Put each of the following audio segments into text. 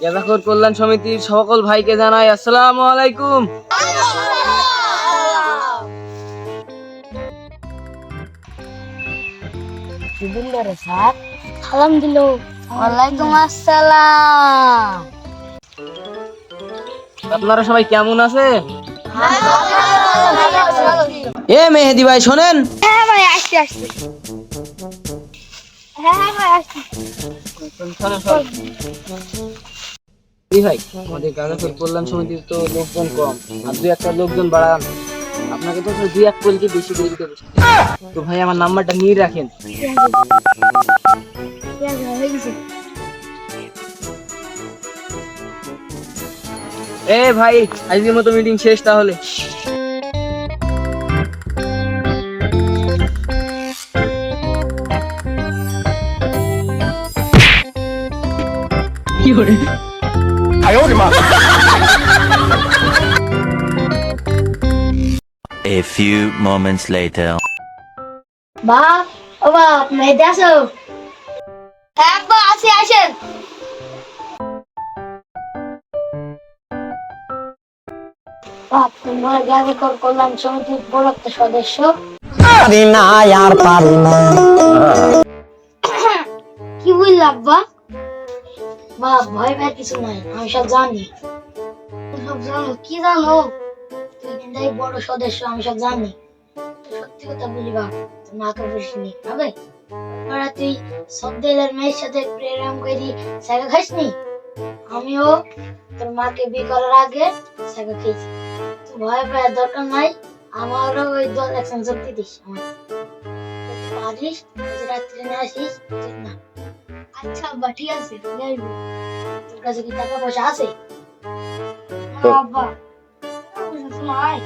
গাঁজাখোর কল্যাণ সমিতির সকল ভাইকে জানাই আসসালামু আলাইকুম। সালাম দিল। ওয়ালাইকুম আসসালাম। আপনারা সবাই কেমন আছে? এ মেহেদি ভাই শোনেন। হ্যাঁ ভাই আসছি আসছি। হ্যাঁ ভাই আসছি। ভাই আমাদের গাঁজাখোর কল্যাণ সমিতির তো লোকজন কম, আর দুই একটা লোকজন বাড়ান। আপনাকে তো দুই এক কোলকে বেশি করে দিতে বসে। তো ভাই আমার নাম্বারটা নিয়ে রাখেন। এ ভাই আজকের মতো মিটিং শেষ তাহলে। কি করে? A few moments later. বাপ ও বাপ মেহেদি আসো। হ্যাঁ বা আসি আসেন। বাপ তোমার গাঁজাখোর কল্যাণ সমিতির বড় একটা সদস্য। পারি না আর পারি না। কি বলল আব্বা? বাপ ভয় পাওয়ার কিছু নাই, আমি সব জানি। সব জানো? কি জানো? তুই কিন্তু এই বড় সদস্য, আমি সব জানি। সত্যি কথা বলি বাপ, তুই মাকে বলিসনি হবে? ওরা তুই সবদের মেয়ের সাথে প্রেম করি সাইকেল খাইসনি? আমিও তোর মাকে বিয়ে করার আগে সাইকেল খেয়েছি। তুই ভয় পাওয়ার দরকার নাই, আমারও ওই দল একশন শক্তি দিস। আমার পারিস রাত্রে নিয়ে আসিস না? আচ্ছা আব্বা ঠিক আছে, তোর কাছে কি টাকা পয়সা আছে? আব্বা নাই।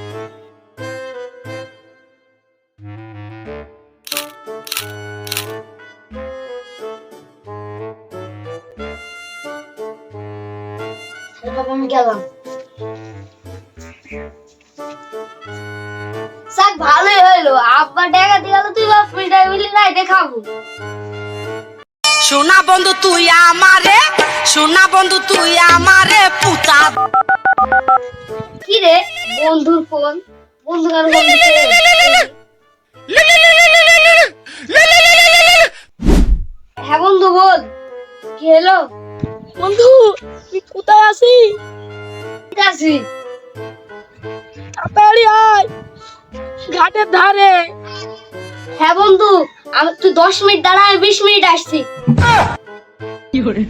আমি গেলাম। স্যার ভালোই হইলো, আব্বা টাকা দিয়ে গেল, তুই বাপ মিটাই বলি নাই দেখাবো। সোনা বন্ধু তুই আমারে, সোনা বন্ধু তুই আমারে পুতা। কি রে বন্ধুর ফোন? বন্ধু কার বন্ধু? হ্যাঁ বন্ধু বল, কি হলো? বন্ধু তুই কোথায় আছিস? আছি। তাড়াতাড়ি আয় ঘাটের ধারে। হ্যাঁ বন্ধু, আমি তুই 10 মিনিট দাঁড়া, আমি 20 মিনিট আসছি। কি করে?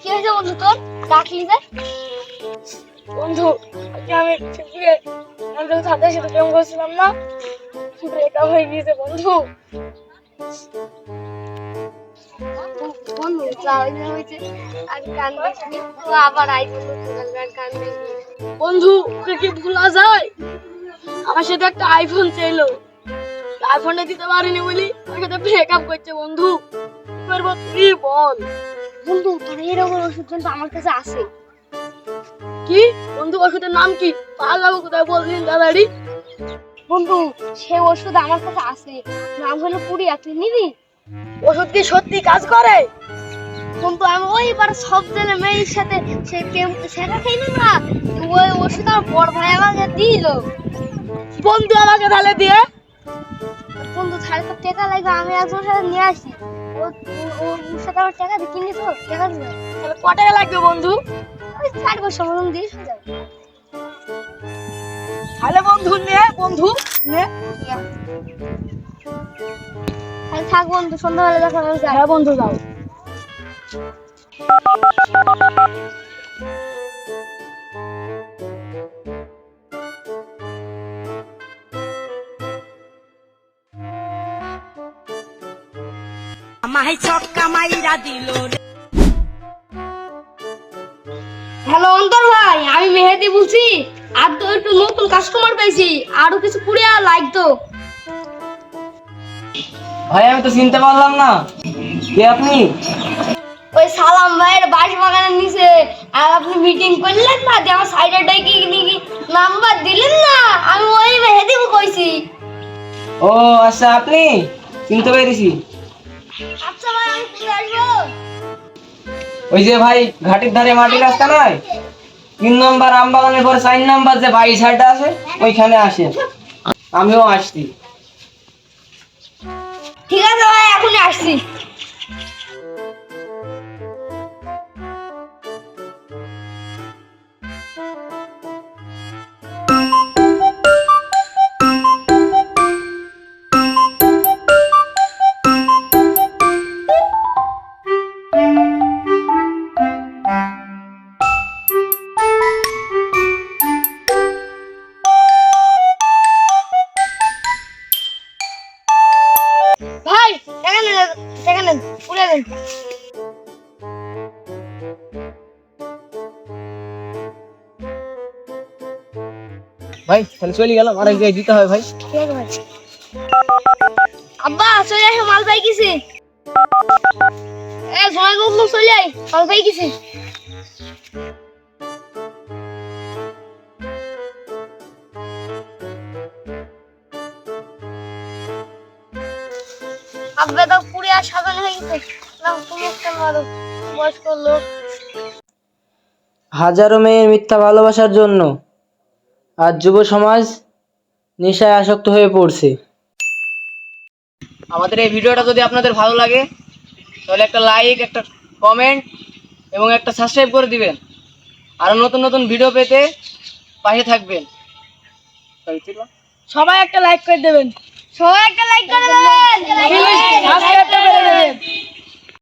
কি হয়েছে বন্ধু তোর? ডাকলি যে? বন্ধু আমি তাদের সাথে প্রেম করছিলাম না, ব্রেকআপ হয়ে গিয়েছে বন্ধু। বন্ধু হয়েছে আর কান্দিস আবার আই কান্দিস। বন্ধু ওকে কি ভুলা যায়? আমার সাথে একটা আইফোন চাইলো, আইফোনটা দিতে পারিনি বলি ওর সাথে ব্রেকআপ করছে বন্ধু। কি করবো তুই বল? বন্ধু তোর এরকম ওষুধ কিন্তু আমার কাছে আছে। কি বন্ধু ওষুধের নাম কি? পাগলাবো কোথায় বলছিস দাদাড়ি? বন্ধু সে ওষুধ আমার কাছে আছে, নাম হলো পুরিয়া, তুই নিবি? ওষুধ কি সত্যি কাজ করে? বন্ধু আমি ওইবার সব জনের মেয়ের সাথে সে প্রেম শেখা খাইনি না, ওই ওষুধ আমার বড় ভাই আমাকে দিল। বন্ধু আমাকে তাহলে দিয়ে। বন্ধু 4.5 টাকা লাগে, আমি একজনের সাথে নিয়ে আসি। ওর সাথে আমার টাকা দিয়ে কিনে তো টাকা দিবে। তাহলে ক টাকা লাগবে বন্ধু? ওই 4 বছর মতন দিয়ে যাবে। তাহলে বন্ধু নে, বন্ধু নে। থাক বন্ধু, সন্ধ্যাবেলা দেখা হবে। হ্যাঁ বন্ধু যাও। আমায় ছক্কা মাইরা দিল রে। হ্যালো অন্তর ভাই, আমি মেহেদি বলছি। আর তো একটু নতুন কাস্টমার পেয়েছি, আরো কিছু পুড়িয়া লাগতো। ভাই আমি তো চিনতে পারলাম না, কে আপনি? ওই সালাম ভাইয়ের বাঁশ বাগানের নিচে আর আপনি মিটিং করলেন না, যে আমার সাইডের ডাইকে নাম্বার দিলেন না, আমি ওই মেহেদি কইছি। ও আচ্ছা, আপনি চিনতে পেরেছি। আচ্ছা ভাই, আমি কোথায় আসবো? ওই যে ভাই ঘাটির ধারে মাটির রাস্তা নয়, 3 নম্বর আমবাগানের পরে 4 নম্বর যে বাড়ি সাইডটা আছে ওইখানে আসেন, আমিও আসছি। ঠিক আছে ভাই, এখনই আসছি। ভাই এখানে পুড়ে দেন। ভাই তাহলে চলে গেলাম, আর এক জায়গায় দিতে হয় ভাই। ঠিক আছে ভাই। আব্বা চলে আসো, মাল পাই গেছি। জয় গুলো চলে আয়, মাল পাই গেছি। আব্বা তো পুরে আর সাজানো হয়ে গেছে না, তুমি একটা মারো, বয়স্ক লোক। হাজারো মেয়ের মিথ্যা ভালোবাসার জন্য আজ যুব সমাজ নেশায় আসক্ত হয়ে পড়ছে। আমাদের এই ভিডিওটা যদি আপনাদের ভালো লাগে তাহলে একটা লাইক, একটা কমেন্ট এবং একটা সাবস্ক্রাইব করে দিবেন। আরো নতুন নতুন ভিডিও পেতে পাশে থাকবেন। সবাই একটা লাইক করে দেবেন। সবাই একটা লাইক করে দেবেন। সাবস্ক্রাইব করে দেবেন।